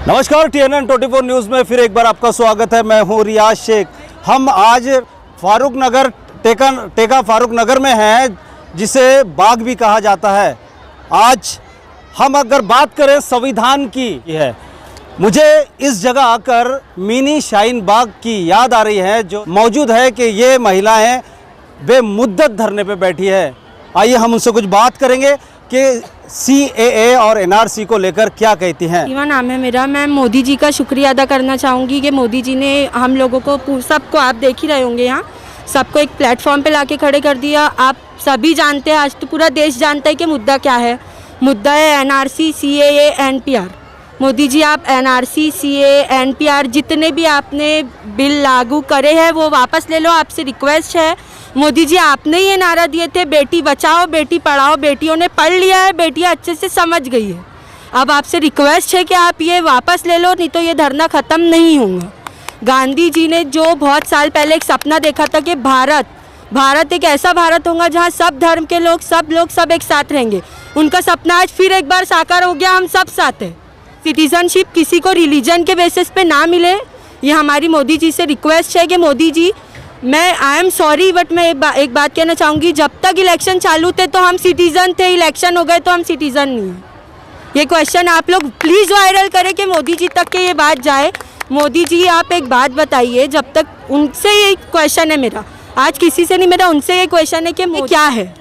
नमस्कार, TNN 24 news में फिर एक बार आपका स्वागत है। मैं हूं रियाज शेख। हम आज फारूक नगर टेका फारूक नगर में हैं, जिसे बाग भी कहा जाता है। आज हम अगर बात करें संविधान की है, मुझे इस जगह आकर मिनी शाहीन बाग की याद आ रही है। जो मौजूद है कि ये महिलाएं बेमुद्दत धरने पे बैठी है। आइए हम उनसे कुछ बात करेंगे कि CAA और NRC को लेकर क्या कहती हैं। सीमा नाम है मेरा। मैं मोदी जी का शुक्रिया अदा करना चाहूँगी कि मोदी जी ने हम लोगों को, सबको, आप देख ही रहे होंगे, यहाँ सबको एक प्लेटफॉर्म पे लाके खड़े कर दिया। आप सभी जानते हैं, आज तो पूरा देश जानता है कि मुद्दा क्या है। मुद्दा है NRC, CAA, NPR। Modi ji, आप NRC, CAA, NPR जितने भी आपने बिल लागू करे हैं वो वापस ले लो। आपसे रिक्वेस्ट है मोदी जी, आपने ये नारा दिए थे बेटी बचाओ बेटी पढ़ाओ, बेटियों ने पढ़ लिया है, बेटियां अच्छे से समझ गई है। अब आपसे रिक्वेस्ट है कि आप ये वापस ले लो, नहीं तो ये धरना ख़त्म नहीं होगा। गांधी जी ने जो बहुत साल पहले एक सपना देखा था कि भारत एक ऐसा भारत होगा जहाँ सब धर्म के लोग सब एक साथ रहेंगे। उनका सपना आज फिर एक बार साकार हो गया। हम सब साथ हैं। सिटीजनशिप किसी को रिलीजन के बेसिस पे ना मिले, ये हमारी मोदी जी से रिक्वेस्ट है कि मोदी जी, मैं आई एम सॉरी बट मैं एक बात कहना चाहूँगी, जब तक इलेक्शन चालू थे तो हम सिटीज़न थे, इलेक्शन हो गए तो हम सिटीज़न नहीं हैं। ये क्वेश्चन आप लोग प्लीज़ वायरल करें कि मोदी जी तक के ये बात जाए। मोदी जी, आप एक बात बताइए, जब तक उनसे ये क्वेश्चन है मेरा, आज किसी से नहीं, मेरा उनसे ये क्वेश्चन है कि क्या है।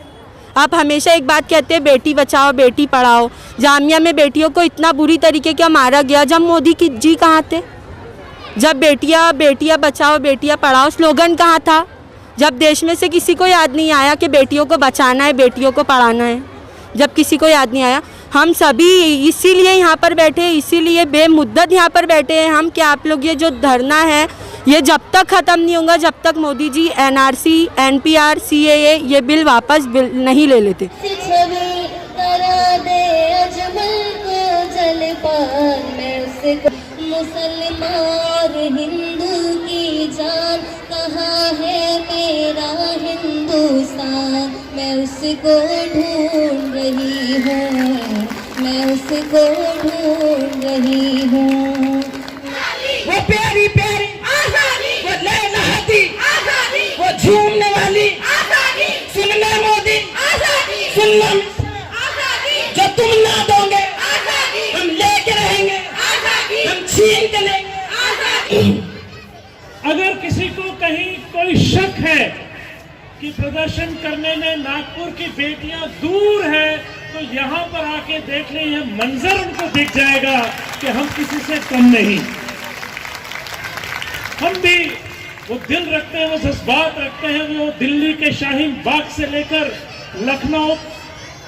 आप हमेशा एक बात कहते हैं बेटी बचाओ बेटी पढ़ाओ। जामिया में बेटियों को इतना बुरी तरीके का मारा गया जब मोदी जी कहाँ थे? जब बेटियां बचाओ बेटियां पढ़ाओ स्लोगन कहाँ था? जब देश में से किसी को याद नहीं आया कि बेटियों को बचाना है, बेटियों को पढ़ाना है, जब किसी को याद नहीं आया। हम सभी इसीलिए यहाँ पर बैठे, इसीलिए बेमुद्दत यहाँ पर बैठे हैं हम कि आप लोग ये जो धरना है ये जब तक ख़त्म नहीं होगा, जब तक Modi ji NRC, NPR, CAA ये बिल वापस नहीं ले लेते। मुसलमान हिंदू की जान, कहाँ है मेरा हिंदुस्तान? मैं उसको ढूंढ रही हूँ, मैं उसको ढूंढ रही हूँ। वो प्यारी प्यारी आज़ादी, वो लहलहाती आज़ादी, वो झूमने वाली आज़ादी, सुन ले मोदी आज़ादी, सुन ले आज़ादी, जो तुम ना दोगे आज़ादी हम लेके रहेंगे, आज़ादी हम छीन के लेंगे आज़ादी। अगर किसी को कहीं कोई शक है कि प्रदर्शन करने में नागपुर की बेटियां दूर हैं, तो यहाँ पर आके देख लें, यह मंजर उनको दिख जाएगा कि हम किसी से कम नहीं। हम भी वो दिल रखते हैं, वो जज्बात रखते हैं, वो दिल्ली के शाहीन बाग से लेकर लखनऊ,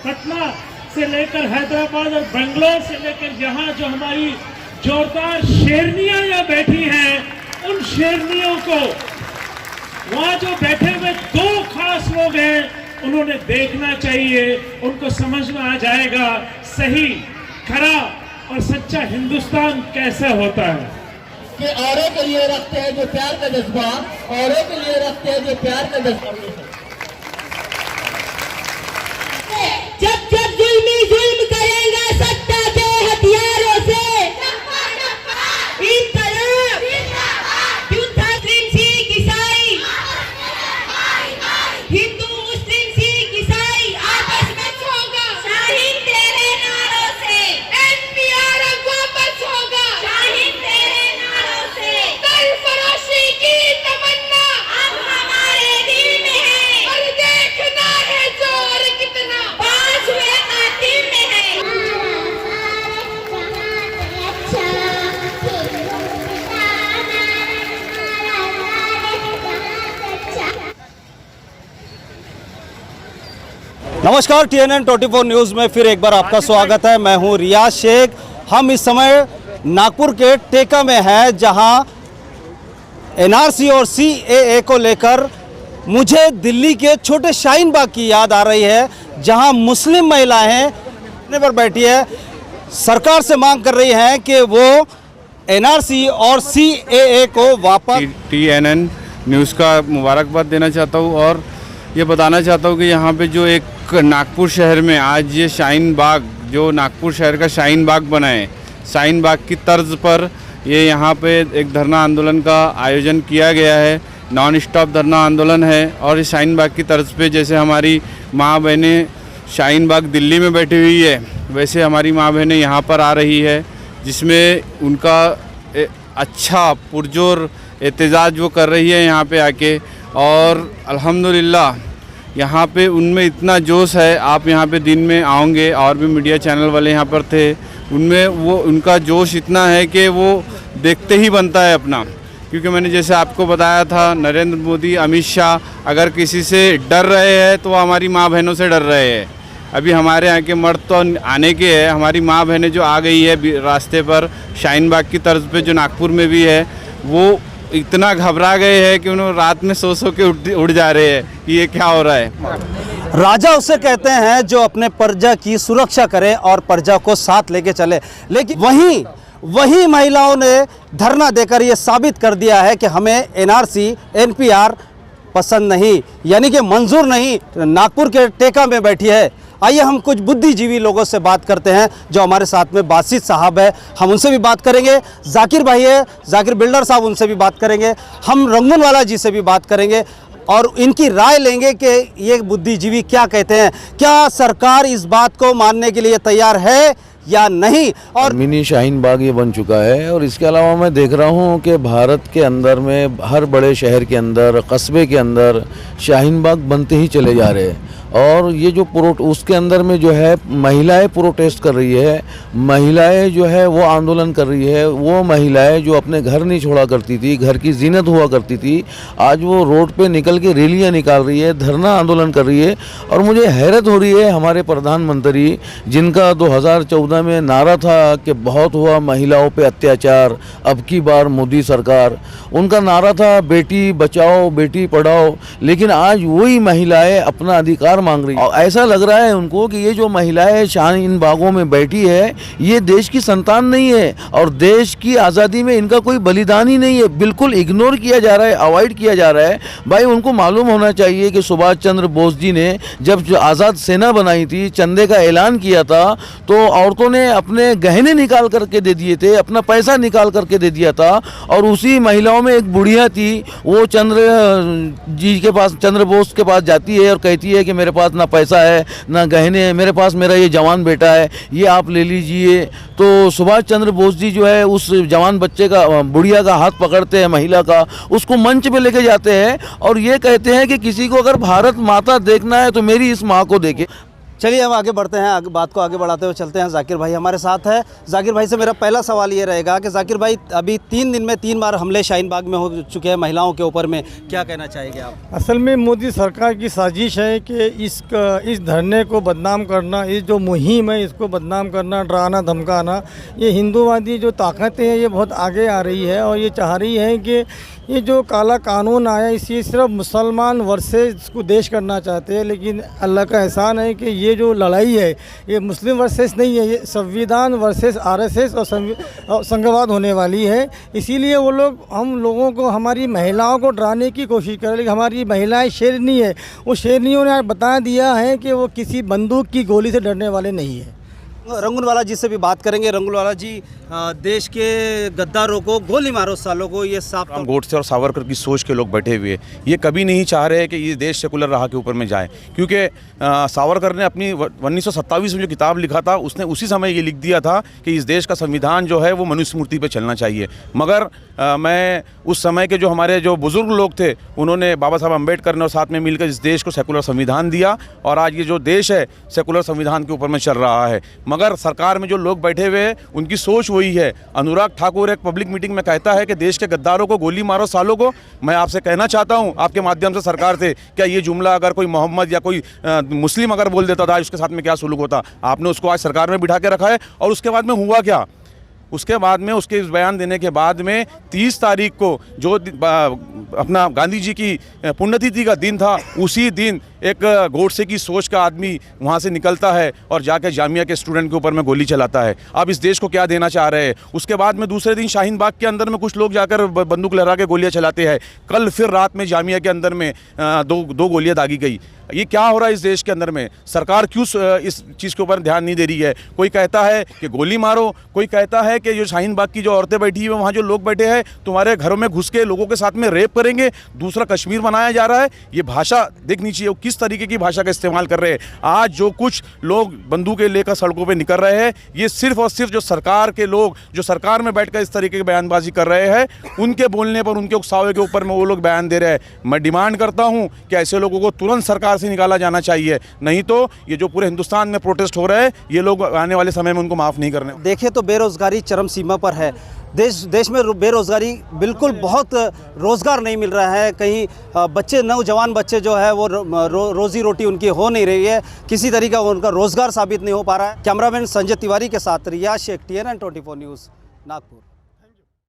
पटना से लेकर हैदराबाद और बेंगलोर से लेकर यहाँ जो हमारी जोरदार शेरनियां यहाँ बैठी हैं, उन शेरनियों को, वहाँ जो बैठे हुए दो खास लोग हैं, उन्होंने देखना चाहिए, उनको समझ में आ जाएगा सही, खरा और सच्चा हिंदुस्तान कैसे होता है। कि औरों के लिए रखते हैं जो प्यार का जज्बा, औरों के लिए रखते हैं जो प्यार का जज्बा। जब जुल्म करेंगे सत्ता के हथियारों से, इनकलाब मुस्लिम सिख ईसाई, हिंदू मुस्लिम सिख ईसाई आपस में होगा, शाहीन तेरे नारों से, NPR वापस होगा, शाहीन तेरे नारों से, सरफरोशी की तमन्ना अब हमारे दिल में है, और देखना है जोर कितना पांचवें आतिम में है। नमस्कार, TNN 24 न्यूज़ में फिर एक बार आपका स्वागत है। मैं हूं रियाज शेख। हम इस समय नागपुर के टेका में हैं, जहां NRC और CAA को लेकर मुझे दिल्ली के छोटे शाहीन बाग की याद आ रही है, जहां मुस्लिम महिलाएं धरने पर बैठी है, सरकार से मांग कर रही हैं कि वो NRC और CAA को वापस। TNN न्यूज़ का मुबारकबाद देना चाहता हूँ और ये बताना चाहता हूँ कि यहाँ पे जो एक नागपुर शहर में आज ये शाहीन बाग, जो नागपुर शहर का शाहीन बाग बना है, शाहीन बाग की तर्ज पर ये यहाँ पे एक धरना आंदोलन का आयोजन किया गया है। नॉन स्टॉप धरना आंदोलन है और इस शाहीन बाग की तर्ज पे जैसे हमारी माँ बहनें शाहीन बाग दिल्ली में बैठी हुई है, वैसे हमारी माँ बहनें यहाँ पर आ रही है, जिसमें उनका अच्छा पुरजोर एहतजाज वो कर रही है यहाँ पे आके। और अल्हम्दुलिल्लाह यहाँ पे उनमें इतना जोश है, आप यहाँ पे दिन में आओगे और भी मीडिया चैनल वाले यहाँ पर थे, उनमें वो उनका जोश इतना है कि वो देखते ही बनता है अपना। क्योंकि मैंने जैसे आपको बताया था, नरेंद्र मोदी, अमित शाह अगर किसी से डर रहे हैं तो वो हमारी माँ बहनों से डर रहे हैं। अभी हमारे यहाँ के मर्द तो आने के हैं, हमारी माँ बहनें जो आ गई है रास्ते पर शाहीन बाग की तर्ज पे जो नागपुर में भी है, वो इतना घबरा गए हैं कि उन्होंने रात में सो के उड़ जा रहे हैं कि ये क्या हो रहा है। राजा उसे कहते हैं जो अपने प्रजा की सुरक्षा करे और प्रजा को साथ लेके चले, लेकिन वही महिलाओं ने धरना देकर ये साबित कर दिया है कि हमें एनआरसी एनपीआर पसंद नहीं, यानी कि मंजूर नहीं। नागपुर के टेका में बैठी है। आइए हम कुछ बुद्धिजीवी लोगों से बात करते हैं जो हमारे साथ में बासित साहब है, हम उनसे भी बात करेंगे। जाकिर भाई है, जाकिर बिल्डर साहब, उनसे भी बात करेंगे। हम रंगूनवाला जी से भी बात करेंगे और इनकी राय लेंगे कि ये बुद्धिजीवी क्या कहते हैं। क्या सरकार इस बात को मानने के लिए तैयार है या नहीं। और मिनी शाहीन बाग ये बन चुका है। और इसके अलावा मैं देख रहा हूँ कि भारत के अंदर में हर बड़े शहर के अंदर, कस्बे के अंदर शाहीन बाग बनते ही चले जा रहे हैं। और ये जो उसके अंदर में जो है महिलाएं प्रोटेस्ट कर रही है, महिलाएं जो है वो आंदोलन कर रही है। वो महिलाएं जो अपने घर नहीं छोड़ा करती थी, घर की जीनत हुआ करती थी, आज वो रोड पे निकल के रैलियां निकाल रही है, धरना आंदोलन कर रही है। और मुझे हैरत हो रही है, हमारे प्रधानमंत्री जिनका 2014 में नारा था कि बहुत हुआ महिलाओं पे अत्याचार, अब की बार मोदी सरकार, उनका नारा था बेटी बचाओ बेटी पढ़ाओ, लेकिन आज वही महिलाएं अपना अधिकार मांग रही है। और ऐसा लग रहा है उनको कि ये जो महिलाएं शाहीन बागों में बैठी है, ये देश की संतान नहीं है और देश की आज़ादी में इनका कोई बलिदान ही नहीं है। बिल्कुल इग्नोर किया जा रहा है, अवॉइड किया जा रहा है। भाई उनको मालूम होना चाहिए कि सुभाष चंद्र बोस जी ने जब जो आज़ाद सेना बनाई थी, चंदे का ऐलान किया था, तो औरतों ने अपने गहने निकाल करके दे दिए थे, अपना पैसा निकाल करके दे दिया था। और उसी महिलाओं में एक बुढ़िया थी, वो चंद्र बोस के पास जाती है और कहती है कि मेरे पास ना पैसा है ना गहने है, मेरे पास मेरा ये जवान बेटा है, ये आप ले लीजिए। तो सुभाष चंद्र बोस जी जो है उस जवान बच्चे का, बुढ़िया का हाथ पकड़ते हैं, महिला का, उसको मंच पे लेके जाते हैं और ये कहते हैं कि किसी को अगर भारत माता देखना है तो मेरी इस माँ को देखे। चलिए हम आगे बढ़ते हैं, बात को आगे बढ़ाते हुए चलते हैं। जाकिर भाई हमारे साथ है। जाकिर भाई से मेरा पहला सवाल ये रहेगा कि जाकिर भाई अभी 3 दिन में 3 बार हमले शाहीन बाग में हो चुके हैं महिलाओं के ऊपर में, क्या कहना चाहेंगे आप? असल में मोदी सरकार की साजिश है कि इस धरने को बदनाम करना, इस जो मुहिम है इसको बदनाम करना, डराना धमकाना। ये हिंदूवादी जो ताकतें हैं ये बहुत आगे आ रही है और ये चाह रही है कि ये जो काला कानून आया इसी सिर्फ मुसलमान वर्सेस को देश करना चाहते हैं। लेकिन अल्लाह का एहसान है कि ये जो लड़ाई है ये मुस्लिम वर्सेस नहीं है, ये संविधान वर्सेस आरएसएस और संघवाद होने वाली है। इसीलिए वो लोग हम लोगों को, हमारी महिलाओं को डराने की कोशिश कर रहे हैं। लेकिन हमारी महिलाएं शेरनी है, वो शेरनियों ने बता दिया है कि वो किसी बंदूक की गोली से डरने वाले नहीं है। रंगूनवाला जी से भी बात करेंगे। रंगूनवाला जी, देश के गद्दारों को गोली मारो सालों को, ये साफ गोडसे और सावरकर की सोच के लोग बैठे हुए, ये कभी नहीं चाह रहे कि ये देश सेकुलर राह के ऊपर में जाए। क्योंकि सावरकर ने अपनी 1927 में जो किताब लिखा था, उसने उसी समय ये लिख दिया था कि इस देश का संविधान जो है वो मनुस्मृति पे चलना चाहिए। मगर मैं उस समय के जो हमारे जो बुज़ुर्ग लोग थे, उन्होंने बाबा साहब अम्बेडकर ने और साथ में मिलकर इस देश को सेकुलर संविधान दिया और आज ये जो देश है सेकुलर संविधान के ऊपर में चल रहा है। मगर सरकार में जो लोग बैठे हुए हैं उनकी सोच वही है। अनुराग ठाकुर एक पब्लिक मीटिंग में कहता है कि देश के गद्दारों को गोली मारो सालों को। मैं आपसे कहना चाहता हूं आपके माध्यम से सरकार से, क्या ये जुमला अगर कोई मोहम्मद या कोई मुस्लिम अगर बोल देता था उसके साथ में क्या सुलूक होता? आपने उसको आज सरकार में बिठा के रखा है और उसके बाद में हुआ क्या? उसके बाद में उसके बयान देने के बाद में 30 तारीख को जो अपना गांधी जी की पुण्यतिथि का दिन था, उसी दिन एक गोडसे की सोच का आदमी वहाँ से निकलता है और जाकर जामिया के स्टूडेंट के ऊपर में गोली चलाता है। आप इस देश को क्या देना चाह रहे हैं? उसके बाद में दूसरे दिन शाहीन बाग के अंदर में कुछ लोग जाकर बंदूक लहरा के गोलियां चलाते हैं। कल फिर रात में जामिया के अंदर में दो गोलियां दागी गई। ये क्या हो रहा है इस देश के अंदर में? सरकार क्यों इस चीज़ के ऊपर ध्यान नहीं दे रही है? कोई कहता है कि गोली मारो, कोई कहता है कि जो शाहीन बाग की जो औरतें बैठी हुई हैं वहाँ जो लोग बैठे हैं तुम्हारे घरों में घुस के लोगों के साथ में रेप करेंगे। दूसरा कश्मीर बनाया जा रहा है। ये भाषा देखनी चाहिए, वो किस तरीके की भाषा का इस्तेमाल कर रहे हैं। आज जो कुछ लोग बंदूकें लेकर सड़कों पर निकल रहे हैं, ये सिर्फ और सिर्फ जो सरकार के लोग जो सरकार में बैठकर इस तरीके की बयानबाजी कर रहे हैं, उनके बोलने पर, उनके उकसावे के ऊपर में वो लोग बयान दे रहे हैं। मैं डिमांड करता हूँ कि ऐसे लोगों को तुरंत सरकार से निकाला जाना चाहिए, नहीं तो ये जो पूरे हिंदुस्तान में प्रोटेस्ट हो रहे हैं, ये लोग आने वाले समय में उनको माफ़ नहीं करने। देखें तो बेरोजगारी चरम सीमा पर है। देश में बेरोजगारी बिल्कुल, बहुत रोज़गार नहीं मिल रहा है। कहीं बच्चे, नौजवान बच्चे जो है वो रोज़ी रोटी उनकी हो नहीं रही है, किसी तरीके का उनका रोज़गार साबित नहीं हो पा रहा है। कैमरामैन संजय तिवारी के साथ रियाज शेख, TNN 24 न्यूज़, नागपुर।